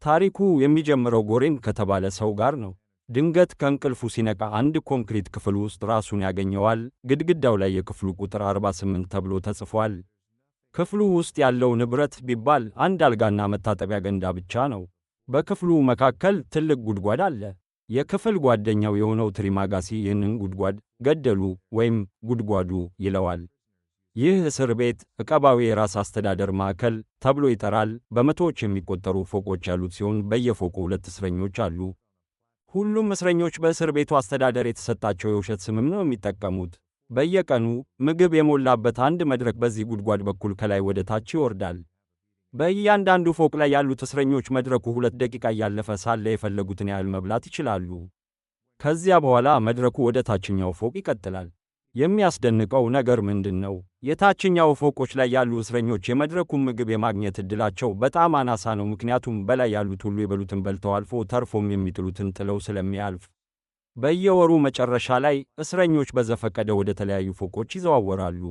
ታሪኩ የሚጀምረው ጎሬንግ ከተባለ ሰው ጋር ነው። ድንገት ከእንቅልፉ ሲነቃ አንድ ኮንክሪት ክፍል ውስጥ ራሱን ያገኘዋል። ግድግዳው ላይ የክፍሉ ቁጥር 48 ተብሎ ተጽፏል። ክፍሉ ውስጥ ያለው ንብረት ቢባል አንድ አልጋና መታጠቢያ ገንዳ ብቻ ነው። በክፍሉ መካከል ትልቅ ጉድጓድ አለ። የክፍል ጓደኛው የሆነው ትሪማጋሲ ይህንን ጉድጓድ ገደሉ ወይም ጉድጓዱ ይለዋል። ይህ እስር ቤት ዕቀባዊ የራስ አስተዳደር ማዕከል ተብሎ ይጠራል። በመቶዎች የሚቆጠሩ ፎቆች ያሉት ሲሆን በየፎቁ 2 እስረኞች አሉ። ሁሉም እስረኞች በእስር ቤቱ አስተዳደር የተሰጣቸው የውሸት ስምም ነው የሚጠቀሙት። በየቀኑ ምግብ የሞላበት አንድ መድረክ በዚህ ጉድጓድ በኩል ከላይ ወደ ታች ይወርዳል። በእያንዳንዱ ፎቅ ላይ ያሉት እስረኞች መድረኩ 2 ደቂቃ እያለፈ ሳለ የፈለጉትን ያህል መብላት ይችላሉ። ከዚያ በኋላ መድረኩ ወደ ታችኛው ፎቅ ይቀጥላል። የሚያስደንቀው ነገር ምንድነው? የታችኛው ፎቆች ላይ ያሉ እስረኞች የመድረኩን ምግብ የማግኘት ዕድላቸው በጣም አናሳ ነው። ምክንያቱም በላይ ያሉት ሁሉ የበሉትን በልተው አልፎ ተርፎም የሚጥሉትን ጥለው ስለሚያልፍ። በየወሩ መጨረሻ ላይ እስረኞች በዘፈቀደ ወደ ተለያዩ ፎቆች ይዘዋወራሉ።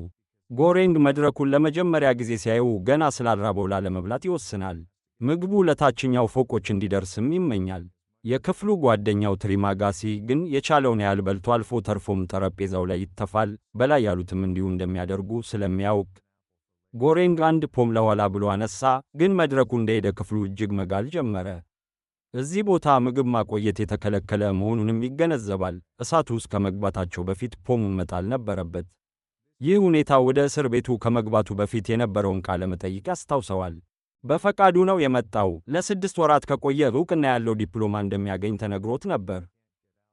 ጎሬንግ መድረኩን ለመጀመሪያ ጊዜ ሲያየው ገና ስላልራበው ላለመብላት ይወስናል። ምግቡ ለታችኛው ፎቆች እንዲደርስም ይመኛል። የክፍሉ ጓደኛው ትሪማጋሲ ግን የቻለውን ያህል በልቶ አልፎ ተርፎም ጠረጴዛው ላይ ይተፋል። በላይ ያሉትም እንዲሁ እንደሚያደርጉ ስለሚያውቅ ጎሬንግ አንድ ፖም ለኋላ ብሎ አነሳ። ግን መድረኩ እንደሄደ ክፍሉ እጅግ መጋል ጀመረ። እዚህ ቦታ ምግብ ማቆየት የተከለከለ መሆኑንም ይገነዘባል። እሳቱ ውስጥ ከመግባታቸው በፊት ፖሙን መጣል ነበረበት። ይህ ሁኔታ ወደ እስር ቤቱ ከመግባቱ በፊት የነበረውን ቃለ መጠይቅ ያስታውሰዋል። በፈቃዱ ነው የመጣው። ለ6 ወራት ከቆየ ዕውቅና ያለው ዲፕሎማ እንደሚያገኝ ተነግሮት ነበር።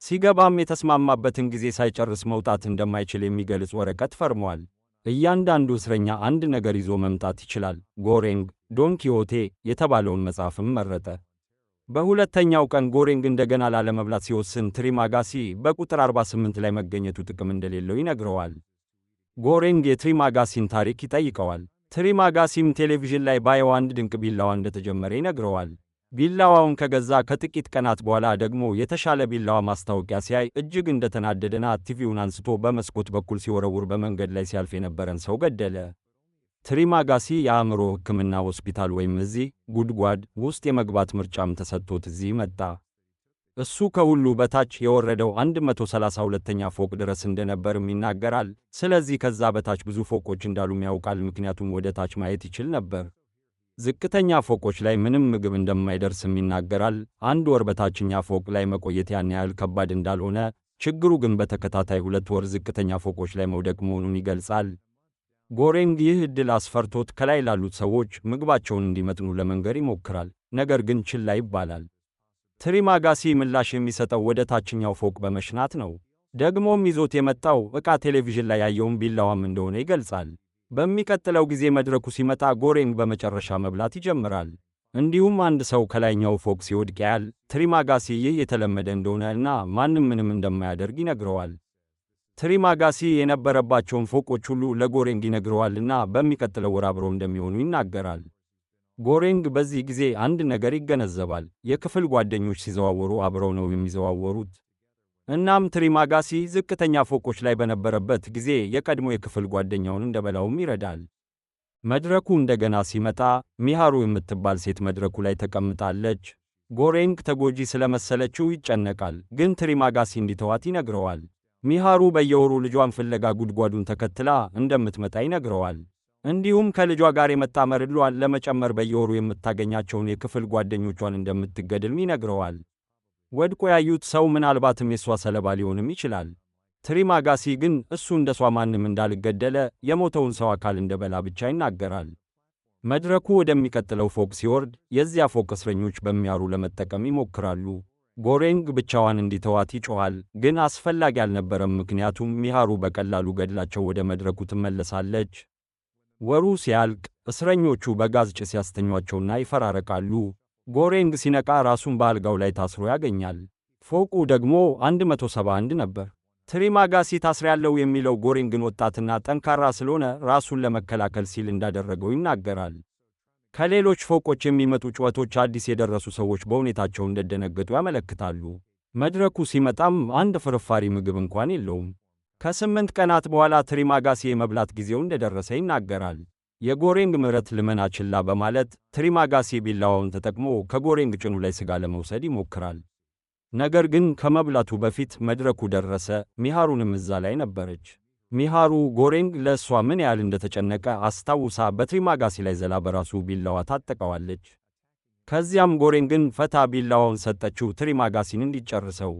ሲገባም የተስማማበትን ጊዜ ሳይጨርስ መውጣት እንደማይችል የሚገልጽ ወረቀት ፈርሟል። እያንዳንዱ እስረኛ አንድ ነገር ይዞ መምጣት ይችላል። ጎሬንግ ዶን ኪሆቴ የተባለውን መጽሐፍም መረጠ። በሁለተኛው ቀን ጎሬንግ እንደገና ላለመብላት ሲወስን ትሪማጋሲ በቁጥር 48 ላይ መገኘቱ ጥቅም እንደሌለው ይነግረዋል። ጎሬንግ የትሪማጋሲን ታሪክ ይጠይቀዋል። ትሪማጋሲም ቴሌቪዥን ላይ ባየው አንድ ድንቅ ቢላዋ እንደተጀመረ ይነግረዋል። ቢላዋውን ከገዛ ከጥቂት ቀናት በኋላ ደግሞ የተሻለ ቢላዋ ማስታወቂያ ሲያይ እጅግ እንደተናደደና ቲቪውን አንስቶ በመስኮት በኩል ሲወረውር በመንገድ ላይ ሲያልፍ የነበረን ሰው ገደለ። ትሪማጋሲ የአእምሮ ሕክምና ሆስፒታል ወይም እዚህ ጉድጓድ ውስጥ የመግባት ምርጫም ተሰጥቶት እዚህ መጣ። እሱ ከሁሉ በታች የወረደው 132ኛ ፎቅ ድረስ እንደነበርም ይናገራል። ስለዚህ ከዛ በታች ብዙ ፎቆች እንዳሉም ያውቃል፣ ምክንያቱም ወደ ታች ማየት ይችል ነበር። ዝቅተኛ ፎቆች ላይ ምንም ምግብ እንደማይደርስም ይናገራል። 1 ወር በታችኛ ፎቅ ላይ መቆየት ያን ያህል ከባድ እንዳልሆነ፣ ችግሩ ግን በተከታታይ 2 ወር ዝቅተኛ ፎቆች ላይ መውደቅ መሆኑን ይገልጻል። ጎሬንግ ይህ ዕድል አስፈርቶት ከላይ ላሉት ሰዎች ምግባቸውን እንዲመጥኑ ለመንገር ይሞክራል፣ ነገር ግን ችላ ይባላል። ትሪማጋሲ ምላሽ የሚሰጠው ወደ ታችኛው ፎቅ በመሽናት ነው። ደግሞም ይዞት የመጣው ዕቃ ቴሌቪዥን ላይ ያየውን ቢላዋም እንደሆነ ይገልጻል። በሚቀጥለው ጊዜ መድረኩ ሲመጣ ጎሬንግ በመጨረሻ መብላት ይጀምራል። እንዲሁም አንድ ሰው ከላይኛው ፎቅ ሲወድቅ ያያል። ትሪማጋሲ ይህ የተለመደ እንደሆነ እና ማንም ምንም እንደማያደርግ ይነግረዋል። ትሪማጋሲ የነበረባቸውን ፎቆች ሁሉ ለጎሬንግ ይነግረዋልና በሚቀጥለው ወር አብረው እንደሚሆኑ ይናገራል። ጎሬንግ በዚህ ጊዜ አንድ ነገር ይገነዘባል። የክፍል ጓደኞች ሲዘዋወሩ አብረው ነው የሚዘዋወሩት። እናም ትሪማጋሲ ዝቅተኛ ፎቆች ላይ በነበረበት ጊዜ የቀድሞ የክፍል ጓደኛውን እንደበላውም ይረዳል። መድረኩ እንደገና ሲመጣ ሚሃሩ የምትባል ሴት መድረኩ ላይ ተቀምጣለች። ጎሬንግ ተጎጂ ስለመሰለችው ይጨነቃል፣ ግን ትሪማጋሲ እንዲተዋት ይነግረዋል። ሚሃሩ በየወሩ ልጇን ፍለጋ ጉድጓዱን ተከትላ እንደምትመጣ ይነግረዋል። እንዲሁም ከልጇ ጋር የመጣመር ዕድሏን ለመጨመር በየወሩ የምታገኛቸውን የክፍል ጓደኞቿን እንደምትገድልም ይነግረዋል። ወድቆ ያዩት ሰው ምናልባትም የሷ ሰለባ ሊሆንም ይችላል። ትሪማጋሲ ግን እሱ እንደሷ ማንም እንዳልገደለ የሞተውን ሰው አካል እንደበላ ብቻ ይናገራል። መድረኩ ወደሚቀጥለው ፎቅ ሲወርድ የዚያ ፎቅ እስረኞች በሚያሩ ለመጠቀም ይሞክራሉ። ጎሬንግ ብቻዋን እንዲተዋት ይጮኻል፣ ግን አስፈላጊ አልነበረም፣ ምክንያቱም ሚሃሩ በቀላሉ ገድላቸው ወደ መድረኩ ትመለሳለች። ወሩ ሲያልቅ እስረኞቹ በጋዝ ጭስ ያስተኟቸውና ይፈራረቃሉ። ጎሬንግ ሲነቃ ራሱን በአልጋው ላይ ታስሮ ያገኛል። ፎቁ ደግሞ 171 ነበር። ትሪማጋሲ ታስሬያለሁ የሚለው ጎሬንግን ወጣትና ጠንካራ ስለሆነ ራሱን ለመከላከል ሲል እንዳደረገው ይናገራል። ከሌሎች ፎቆች የሚመጡ ጩኸቶች አዲስ የደረሱ ሰዎች በሁኔታቸው እንደደነገጡ ያመለክታሉ። መድረኩ ሲመጣም አንድ ፍርፋሪ ምግብ እንኳን የለውም። ከ8 ቀናት በኋላ ትሪማጋሲ የመብላት ጊዜው እንደደረሰ ይናገራል። የጎሬንግ ምሕረት ልመና ችላ በማለት ትሪማጋሲ ቢላዋውን ተጠቅሞ ከጎሬንግ ጭኑ ላይ ሥጋ ለመውሰድ ይሞክራል። ነገር ግን ከመብላቱ በፊት መድረኩ ደረሰ። ሚሃሩንም እዛ ላይ ነበረች። ሚሃሩ ጎሬንግ ለእሷ ምን ያህል እንደተጨነቀ አስታውሳ በትሪማጋሲ ላይ ዘላ በራሱ ቢላዋ ታጠቀዋለች። ከዚያም ጎሬንግን ፈታ ቢላዋውን ሰጠችው ትሪማጋሲን እንዲጨርሰው።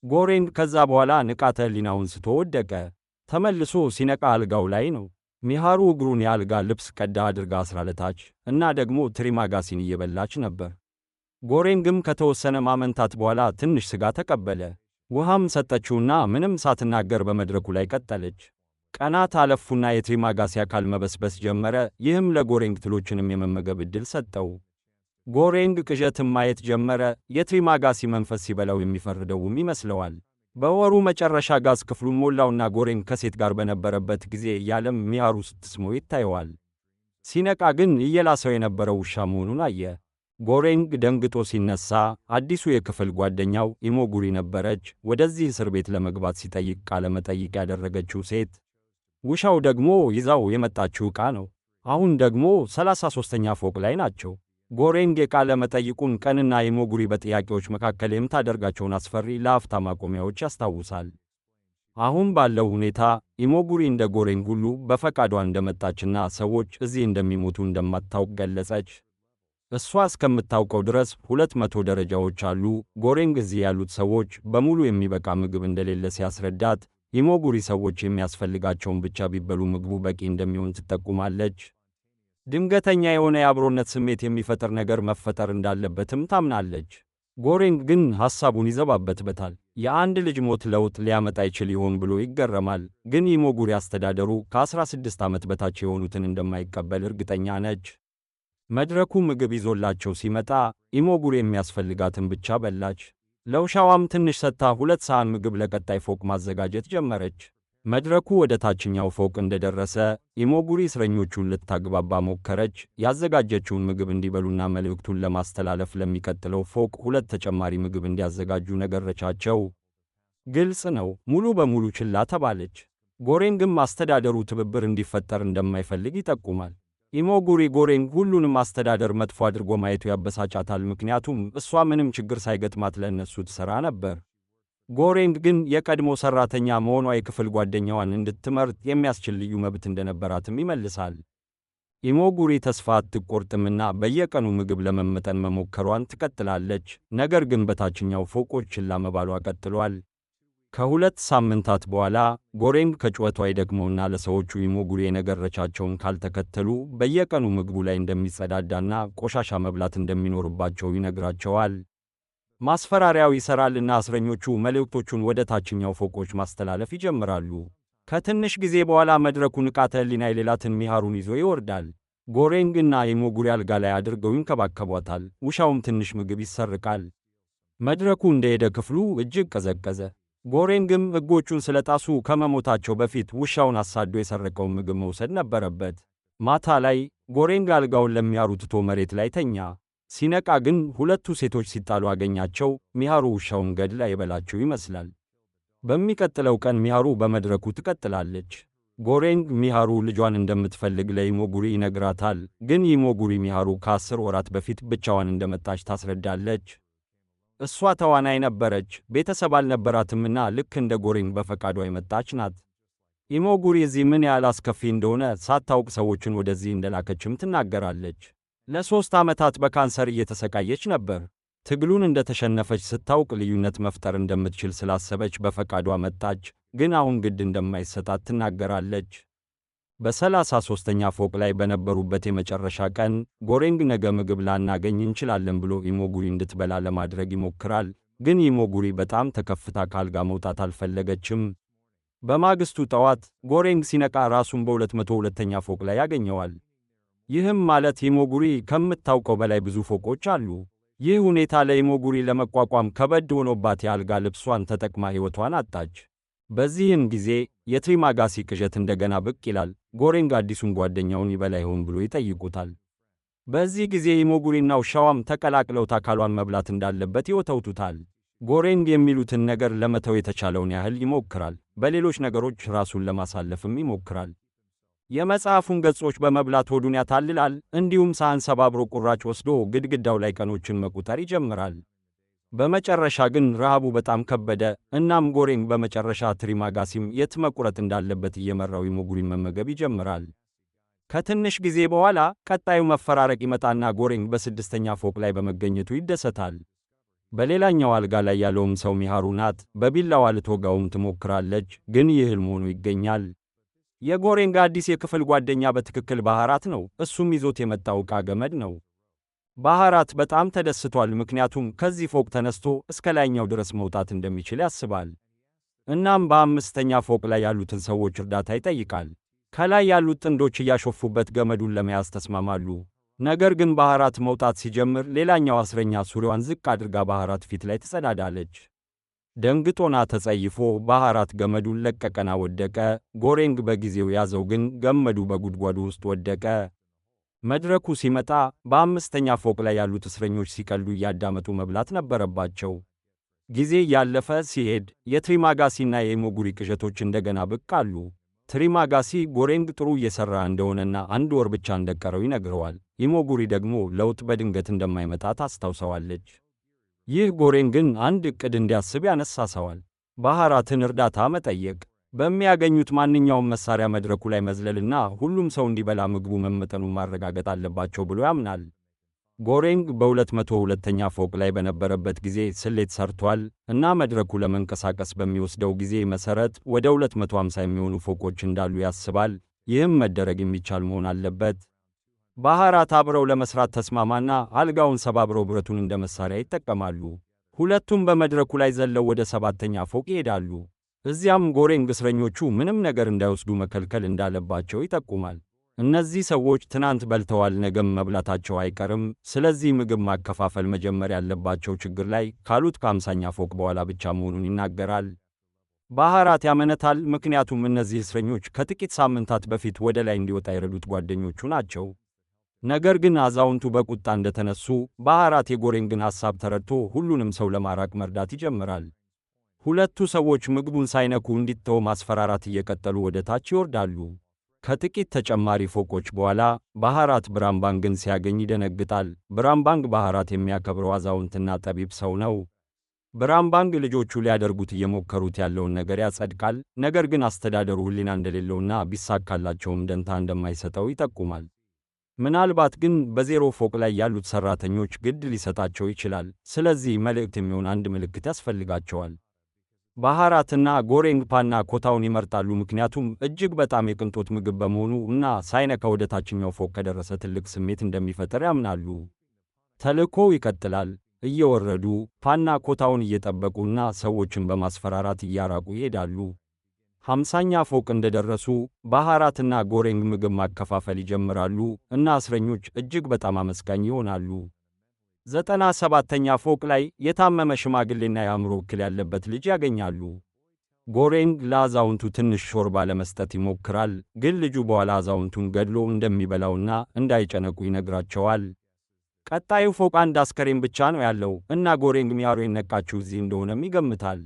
ጎሬንግ ከዛ በኋላ ንቃተ ሕሊናውን ስቶ ወደቀ። ተመልሶ ሲነቃ አልጋው ላይ ነው። ሚሃሩ እግሩን የአልጋ ልብስ ቀዳ አድርጋ አስራለታች እና ደግሞ ትሪማጋሲን እየበላች ነበር። ጎሬንግም ከተወሰነ ማመንታት በኋላ ትንሽ ሥጋ ተቀበለ። ውሃም ሰጠችውና ምንም ሳትናገር በመድረኩ ላይ ቀጠለች። ቀናት አለፉና የትሪማጋሲ አካል መበስበስ ጀመረ። ይህም ለጎሬንግ ትሎችንም የመመገብ ዕድል ሰጠው። ጎሬንግ ቅዠትም ማየት ጀመረ። የትሪማጋሲ መንፈስ ሲበላው የሚፈርደውም ይመስለዋል። በወሩ መጨረሻ ጋዝ ክፍሉን ሞላውና ጎሬንግ ከሴት ጋር በነበረበት ጊዜ ያለም ሚሃሩ ስትስመው ይታየዋል። ሲነቃ ግን እየላሰው የነበረው ውሻ መሆኑን አየ። ጎሬንግ ደንግጦ ሲነሳ አዲሱ የክፍል ጓደኛው ኢሞጉሪ ነበረች። ወደዚህ እስር ቤት ለመግባት ሲጠይቅ ቃለ መጠይቅ ያደረገችው ሴት። ውሻው ደግሞ ይዛው የመጣችው ዕቃ ነው። አሁን ደግሞ 33ኛ ፎቅ ላይ ናቸው። ጎሬንግ የቃለ መጠይቁን ቀንና ኢሞጉሪ በጥያቄዎች መካከል የምታደርጋቸውን አስፈሪ ለአፍታ ማቆሚያዎች ያስታውሳል። አሁን ባለው ሁኔታ ኢሞጉሪ እንደ ጎሬንግ ሁሉ በፈቃዷ እንደመጣችና ሰዎች እዚህ እንደሚሞቱ እንደማታውቅ ገለጸች። እሷ እስከምታውቀው ድረስ 200 ደረጃዎች አሉ። ጎሬንግ እዚህ ያሉት ሰዎች በሙሉ የሚበቃ ምግብ እንደሌለ ሲያስረዳት፣ ኢሞጉሪ ሰዎች የሚያስፈልጋቸውን ብቻ ቢበሉ ምግቡ በቂ እንደሚሆን ትጠቁማለች። ድንገተኛ የሆነ የአብሮነት ስሜት የሚፈጥር ነገር መፈጠር እንዳለበትም ታምናለች። ጎሬንግ ግን ሐሳቡን ይዘባበትበታል። የአንድ ልጅ ሞት ለውጥ ሊያመጣ ይችል ይሆን ብሎ ይገረማል። ግን ኢሞጉሪ አስተዳደሩ ከ16 ዓመት በታች የሆኑትን እንደማይቀበል እርግጠኛ ነች። መድረኩ ምግብ ይዞላቸው ሲመጣ ኢሞጉሪ የሚያስፈልጋትን ብቻ በላች። ለውሻዋም ትንሽ ሰጥታ 2 ሰሃን ምግብ ለቀጣይ ፎቅ ማዘጋጀት ጀመረች። መድረኩ ወደ ታችኛው ፎቅ እንደደረሰ ኢሞጉሪ እስረኞቹን ልታግባባ ሞከረች። ያዘጋጀችውን ምግብ እንዲበሉና መልእክቱን ለማስተላለፍ ለሚቀጥለው ፎቅ 2 ተጨማሪ ምግብ እንዲያዘጋጁ ነገረቻቸው። ግልጽ ነው፣ ሙሉ በሙሉ ችላ ተባለች። ጎሬንግም አስተዳደሩ ትብብር እንዲፈጠር እንደማይፈልግ ይጠቁማል። ኢሞጉሪ ጎሬንግ ሁሉንም አስተዳደር መጥፎ አድርጎ ማየቱ ያበሳጫታል፣ ምክንያቱም እሷ ምንም ችግር ሳይገጥማት ለእነሱ ትሠራ ነበር። ጎሬንግ ግን የቀድሞ ሠራተኛ መሆኗ የክፍል ጓደኛዋን እንድትመርጥ የሚያስችል ልዩ መብት እንደነበራትም ይመልሳል። ኢሞጉሪ ተስፋ አትቆርጥምና በየቀኑ ምግብ ለመመጠን መሞከሯን ትቀጥላለች። ነገር ግን በታችኛው ፎቆች ችላ መባሏ ቀጥሏል። ከ2 ሳምንታት በኋላ ጎሬንግ ከጩኸቷ ይደክመውና ለሰዎቹ ኢሞጉሪ የነገረቻቸውን ካልተከተሉ በየቀኑ ምግቡ ላይ እንደሚጸዳዳና ቆሻሻ መብላት እንደሚኖርባቸው ይነግራቸዋል። ማስፈራሪያው ይሰራልና እስረኞቹ መልእክቶቹን ወደ ታችኛው ፎቆች ማስተላለፍ ይጀምራሉ። ከትንሽ ጊዜ በኋላ መድረኩ ንቃተ ሕሊና የሌላትን ሚሃሩን ይዞ ይወርዳል። ጎሬንግና ኢሞጉሪ አልጋ ላይ አድርገው ይንከባከቧታል። ውሻውም ትንሽ ምግብ ይሰርቃል። መድረኩ እንደሄደ ክፍሉ እጅግ ቀዘቀዘ። ጎሬንግም ሕጎቹን ስለጣሱ ከመሞታቸው በፊት ውሻውን አሳዶ የሰረቀውን ምግብ መውሰድ ነበረበት። ማታ ላይ ጎሬንግ አልጋውን ለሚሃሩ ትቶ መሬት ላይ ተኛ። ሲነቃ ግን 2 ሴቶች ሲጣሉ አገኛቸው። ሚሃሩ ውሻውን ገድላ የበላቸው ይመስላል። በሚቀጥለው ቀን ሚሃሩ በመድረኩ ትቀጥላለች። ጎሬንግ ሚሃሩ ልጇን እንደምትፈልግ ለኢሞጉሪ ይነግራታል። ግን ኢሞጉሪ ሚሃሩ ከ10 ወራት በፊት ብቻዋን እንደመጣች ታስረዳለች። እሷ ተዋናይ ነበረች፣ ቤተሰብ አልነበራትምና ልክ እንደ ጎሬንግ በፈቃዷ የመጣች ናት። ኢሞጉሪ እዚህ ምን ያህል አስከፊ እንደሆነ ሳታውቅ ሰዎችን ወደዚህ እንደላከችም ትናገራለች። ለ3 ዓመታት በካንሰር እየተሰቃየች ነበር። ትግሉን እንደተሸነፈች ስታውቅ ልዩነት መፍጠር እንደምትችል ስላሰበች በፈቃዷ መጣች። ግን አሁን ግድ እንደማይሰጣት ትናገራለች። በ33ኛ ፎቅ ላይ በነበሩበት የመጨረሻ ቀን ጎሬንግ ነገ ምግብ ላናገኝ እንችላለን ብሎ ኢሞጉሪ እንድትበላ ለማድረግ ይሞክራል። ግን ኢሞጉሪ በጣም ተከፍታ ካልጋ መውጣት አልፈለገችም። በማግስቱ ጠዋት ጎሬንግ ሲነቃ ራሱን በ202ኛ ፎቅ ላይ ያገኘዋል። ይህም ማለት ኢሞጉሪ ከምታውቀው በላይ ብዙ ፎቆች አሉ። ይህ ሁኔታ ለኢሞጉሪ ለመቋቋም ከበድ ሆኖባት የአልጋ ልብሷን ተጠቅማ ሕይወቷን አጣች። በዚህም ጊዜ የትሪማጋሲ ቅዠት እንደገና ብቅ ይላል። ጎሬንግ አዲሱን ጓደኛውን ይበላ ይሆን ብሎ ይጠይቁታል። በዚህ ጊዜ ኢሞጉሪና ውሻዋም ተቀላቅለውት አካሏን መብላት እንዳለበት ይወተውቱታል። ጎሬንግ የሚሉትን ነገር ለመተው የተቻለውን ያህል ይሞክራል። በሌሎች ነገሮች ራሱን ለማሳለፍም ይሞክራል። የመጽሐፉን ገጾች በመብላት ሆዱን ያታልላል። እንዲሁም ሳህን ሰባብሮ ቁራጭ ወስዶ ግድግዳው ላይ ቀኖችን መቁጠር ይጀምራል። በመጨረሻ ግን ረሃቡ በጣም ከበደ። እናም ጎሬንግ በመጨረሻ ትሪማጋሲም የት መቁረጥ እንዳለበት እየመራው ኢሞጉሪን መመገብ ይጀምራል። ከትንሽ ጊዜ በኋላ ቀጣዩ መፈራረቅ ይመጣና ጎሬንግ በስድስተኛ ፎቅ ላይ በመገኘቱ ይደሰታል። በሌላኛው አልጋ ላይ ያለውም ሰው ሚሃሩ ናት። በቢላዋ ልትወጋውም ትሞክራለች፣ ግን ይህ ሕልም ሆኖ ይገኛል። የጎሬንግ አዲስ የክፍል ጓደኛ በትክክል ባህራት ነው። እሱም ይዞት የመጣው ዕቃ ገመድ ነው። ባህራት በጣም ተደስቷል፣ ምክንያቱም ከዚህ ፎቅ ተነስቶ እስከ ላይኛው ድረስ መውጣት እንደሚችል ያስባል። እናም በአምስተኛ ፎቅ ላይ ያሉትን ሰዎች እርዳታ ይጠይቃል። ከላይ ያሉት ጥንዶች እያሾፉበት ገመዱን ለመያዝ ተስማማሉ። ነገር ግን ባህራት መውጣት ሲጀምር ሌላኛው እስረኛ ሱሪዋን ዝቅ አድርጋ ባህራት ፊት ላይ ትጸዳዳለች። ደንግጦና ተጸይፎ ባህራት ገመዱን ለቀቀና ወደቀ። ጎሬንግ በጊዜው ያዘው፣ ግን ገመዱ በጉድጓዱ ውስጥ ወደቀ። መድረኩ ሲመጣ በአምስተኛ ፎቅ ላይ ያሉት እስረኞች ሲቀልዱ እያዳመጡ መብላት ነበረባቸው። ጊዜ እያለፈ ሲሄድ የትሪማጋሲና የኢሞጉሪ ቅዠቶች እንደገና ብቅ አሉ። ትሪማጋሲ ጎሬንግ ጥሩ እየሠራ እንደሆነና 1 ወር ብቻ እንደቀረው ይነግረዋል። ኢሞጉሪ ደግሞ ለውጥ በድንገት እንደማይመጣ ታስታውሰዋለች። ይህ ጎሬንግን አንድ ዕቅድ እንዲያስብ ያነሳሳዋል። ባህራትን እርዳታ መጠየቅ፣ በሚያገኙት ማንኛውም መሳሪያ መድረኩ ላይ መዝለልና ሁሉም ሰው እንዲበላ ምግቡ መመጠኑን ማረጋገጥ አለባቸው ብሎ ያምናል። ጎሬንግ በ202ኛ ፎቅ ላይ በነበረበት ጊዜ ስሌት ሰርቷል እና መድረኩ ለመንቀሳቀስ በሚወስደው ጊዜ መሠረት ወደ 250 የሚሆኑ ፎቆች እንዳሉ ያስባል። ይህም መደረግ የሚቻል መሆን አለበት። ባህራት አብረው ለመስራት ተስማማና አልጋውን ሰባብረው ብረቱን እንደ መሳሪያ ይጠቀማሉ። ሁለቱም በመድረኩ ላይ ዘለው ወደ 7ኛ ፎቅ ይሄዳሉ። እዚያም ጎሬንግ እስረኞቹ ምንም ነገር እንዳይወስዱ መከልከል እንዳለባቸው ይጠቁማል። እነዚህ ሰዎች ትናንት በልተዋል፣ ነገም መብላታቸው አይቀርም። ስለዚህ ምግብ ማከፋፈል መጀመር ያለባቸው ችግር ላይ ካሉት ከ50ኛ ፎቅ በኋላ ብቻ መሆኑን ይናገራል። ባህራት ያመነታል፣ ምክንያቱም እነዚህ እስረኞች ከጥቂት ሳምንታት በፊት ወደ ላይ እንዲወጣ የረዱት ጓደኞቹ ናቸው። ነገር ግን አዛውንቱ በቁጣ እንደተነሱ ባህራት የጎሬንግን ሐሳብ ተረድቶ ሁሉንም ሰው ለማራቅ መርዳት ይጀምራል። ሁለቱ ሰዎች ምግቡን ሳይነኩ እንዲተው ማስፈራራት እየቀጠሉ ወደ ታች ይወርዳሉ። ከጥቂት ተጨማሪ ፎቆች በኋላ ባህራት ብራምባንግን ሲያገኝ ይደነግጣል። ብራምባንግ ባህራት የሚያከብረው አዛውንትና ጠቢብ ሰው ነው። ብራምባንግ ልጆቹ ሊያደርጉት እየሞከሩት ያለውን ነገር ያጸድቃል፣ ነገር ግን አስተዳደሩ ሕሊና እንደሌለውና ቢሳካላቸውም ደንታ እንደማይሰጠው ይጠቁማል። ምናልባት ግን በ0 ፎቅ ላይ ያሉት ሠራተኞች ግድ ሊሰጣቸው ይችላል። ስለዚህ መልእክት የሚሆን አንድ ምልክት ያስፈልጋቸዋል። ባህራትና ጎሬንግ ፓና ኮታውን ይመርጣሉ፣ ምክንያቱም እጅግ በጣም የቅንጦት ምግብ በመሆኑ እና ሳይነካ ወደ ታችኛው ፎቅ ከደረሰ ትልቅ ስሜት እንደሚፈጠር ያምናሉ። ተልእኮው ይቀጥላል። እየወረዱ ፓና ኮታውን እየጠበቁና ሰዎችን በማስፈራራት እያራቁ ይሄዳሉ። 50ኛ ፎቅ እንደደረሱ ባህራትና ጎሬንግ ምግብ ማከፋፈል ይጀምራሉ እና እስረኞች እጅግ በጣም አመስጋኝ ይሆናሉ። 97ኛ ፎቅ ላይ የታመመ ሽማግሌና የአእምሮ እክል ያለበት ልጅ ያገኛሉ። ጎሬንግ ለአዛውንቱ ትንሽ ሾርባ ለመስጠት ይሞክራል፣ ግን ልጁ በኋላ አዛውንቱን ገድሎ እንደሚበላውና እንዳይጨነቁ ይነግራቸዋል። ቀጣዩ ፎቅ አንድ አስከሬን ብቻ ነው ያለው እና ጎሬንግ ሚያሩ የነቃችው እዚህ እንደሆነም ይገምታል።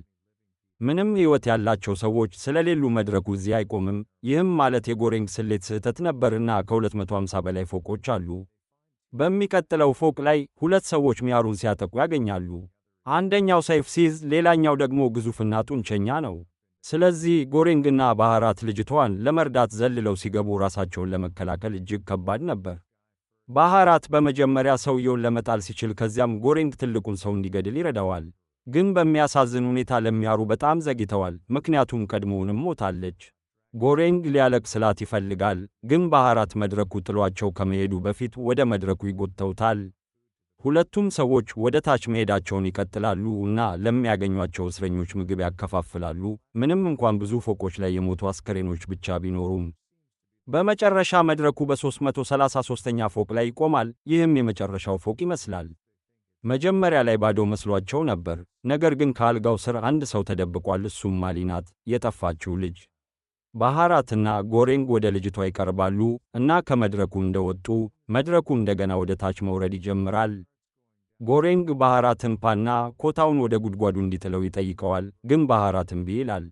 ምንም ሕይወት ያላቸው ሰዎች ስለሌሉ መድረኩ እዚህ አይቆምም። ይህም ማለት የጎሬንግ ስሌት ስህተት ነበርና ከ250 በላይ ፎቆች አሉ። በሚቀጥለው ፎቅ ላይ 2 ሰዎች ሚያሩን ሲያጠቁ ያገኛሉ። አንደኛው ሰይፍ ሲይዝ፣ ሌላኛው ደግሞ ግዙፍና ጡንቸኛ ነው። ስለዚህ ጎሬንግና ባህራት ልጅቷን ለመርዳት ዘልለው ሲገቡ ራሳቸውን ለመከላከል እጅግ ከባድ ነበር። ባህራት በመጀመሪያ ሰውየውን ለመጣል ሲችል፣ ከዚያም ጎሬንግ ትልቁን ሰው እንዲገድል ይረዳዋል። ግን በሚያሳዝን ሁኔታ ለሚያሩ በጣም ዘግይተዋል፣ ምክንያቱም ቀድሞውንም ሞታለች። ጎሬንግ ሊያለቅስላት ይፈልጋል፣ ግን ባህራት መድረኩ ጥሏቸው ከመሄዱ በፊት ወደ መድረኩ ይጎትተውታል። ሁለቱም ሰዎች ወደ ታች መሄዳቸውን ይቀጥላሉ እና ለሚያገኟቸው እስረኞች ምግብ ያከፋፍላሉ፣ ምንም እንኳን ብዙ ፎቆች ላይ የሞቱ አስከሬኖች ብቻ ቢኖሩም። በመጨረሻ መድረኩ በ333ኛ ፎቅ ላይ ይቆማል። ይህም የመጨረሻው ፎቅ ይመስላል። መጀመሪያ ላይ ባዶ መስሏቸው ነበር፣ ነገር ግን ከአልጋው ስር አንድ ሰው ተደብቋል። እሱም ማሊ ናት፣ የጠፋችው ልጅ። ባህራትና ጎሬንግ ወደ ልጅቷ ይቀርባሉ እና ከመድረኩ እንደወጡ መድረኩ እንደገና ወደ ታች መውረድ ይጀምራል። ጎሬንግ ባህራትን ፓና ኮታውን ወደ ጉድጓዱ እንዲጥለው ይጠይቀዋል፣ ግን ባህራት እምቢ ይላል።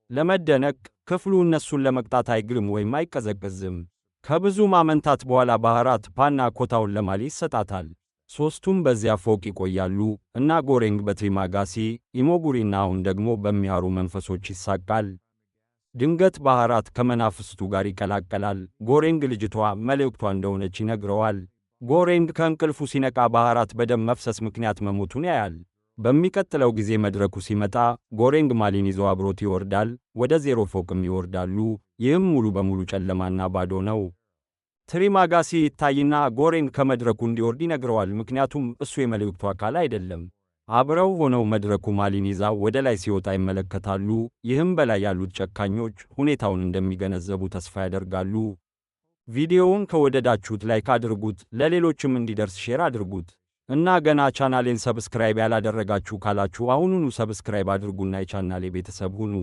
ለመደነቅ ክፍሉ እነሱን ለመቅጣት አይግልም ወይም አይቀዘቅዝም። ከብዙ ማመንታት በኋላ ባህራት ፓና ኮታውን ለማሊ ይሰጣታል። ሦስቱም በዚያ ፎቅ ይቆያሉ እና ጎሬንግ በትሪማጋሲ ኢሞጉሪና አሁን ደግሞ በሚያሩ መንፈሶች ይሳቃል። ድንገት ባህራት ከመናፍስቱ ጋር ይቀላቀላል። ጎሬንግ ልጅቷ መልእክቷ እንደሆነች ይነግረዋል። ጎሬንግ ከእንቅልፉ ሲነቃ ባህራት በደም መፍሰስ ምክንያት መሞቱን ያያል። በሚቀጥለው ጊዜ መድረኩ ሲመጣ ጎሬንግ ማሊን ይዞ አብሮት ይወርዳል። ወደ 0 ፎቅም ይወርዳሉ። ይህም ሙሉ በሙሉ ጨለማና ባዶ ነው። ትሪማጋሲ ይታይና ጎሬንግ ከመድረኩ እንዲወርድ ይነግረዋል፣ ምክንያቱም እሱ የመልእክቱ አካል አይደለም። አብረው ሆነው መድረኩ ማሊን ይዛ ወደ ላይ ሲወጣ ይመለከታሉ። ይህም በላይ ያሉት ጨካኞች ሁኔታውን እንደሚገነዘቡ ተስፋ ያደርጋሉ። ቪዲዮውን ከወደዳችሁት ላይክ አድርጉት፣ ለሌሎችም እንዲደርስ ሼር አድርጉት እና ገና ቻናሌን ሰብስክራይብ ያላደረጋችሁ ካላችሁ አሁኑኑ ሰብስክራይብ አድርጉና የቻናሌ ቤተሰብ ሁኑ።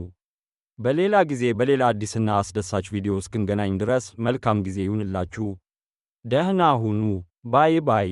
በሌላ ጊዜ በሌላ አዲስና አስደሳች ቪዲዮ እስክንገናኝ ድረስ መልካም ጊዜ ይሁንላችሁ። ደህና ሁኑ። ባይ ባይ።